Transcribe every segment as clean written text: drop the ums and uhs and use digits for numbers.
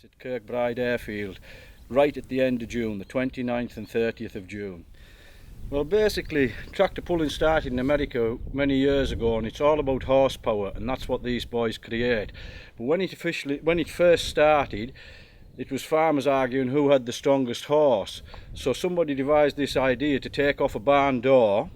at Kirkbride airfield right at the end of June, the 29th and 30th of June. Well, basically tractor pulling started in America many years ago, and it's all about horsepower, and that's what these boys create. But when it first started, it was farmers arguing who had the strongest horse. So somebody devised this idea to take off a barn door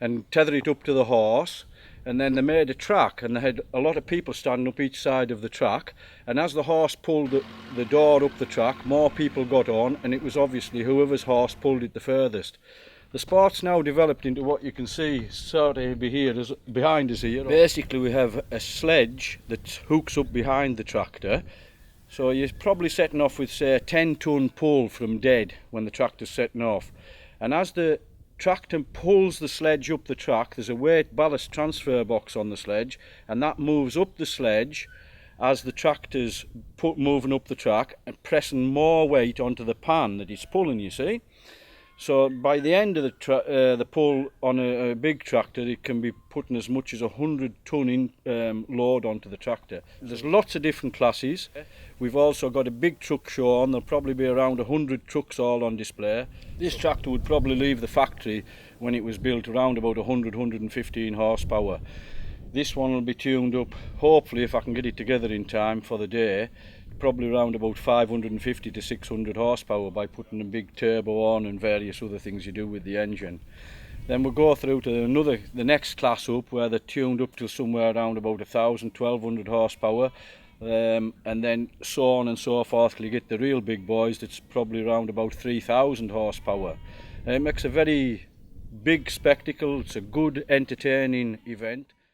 and tether it up to the horse, and then they made a track, and they had a lot of people standing up each side of the track, and as the horse pulled the door up the track, more people got on, and it was obviously whoever's horse pulled it the furthest. The sport's now developed into what you can see sort of behind us here. Basically we have a sledge that hooks up behind the tractor, so you're probably setting off with, say, a 10-ton pull from dead when the tractor's setting off, and as the tractor pulls the sledge up the track, there's a weight ballast transfer box on the sledge, and that moves up the sledge as the tractor's moving up the track and pressing more weight onto the pan that it's pulling, you see. So by the end of the pull on a big tractor, it can be putting as much as 100-ton load onto the tractor. There's lots of different classes. We've also got a big truck show on. There'll probably be around 100 trucks all on display. This tractor would probably leave the factory when it was built around about 100-115 horsepower. This one will be tuned up, hopefully, if I can get it together in time for the day, probably around about 550 to 600 horsepower by putting a big turbo on and various other things you do with the engine. Then we'll go through to the next class up, where they're tuned up to somewhere around about 1,000-1,200 horsepower, and then so on and so forth till you get the real big boys that's probably around about 3,000 horsepower. It makes a very big spectacle. It's a good entertaining event.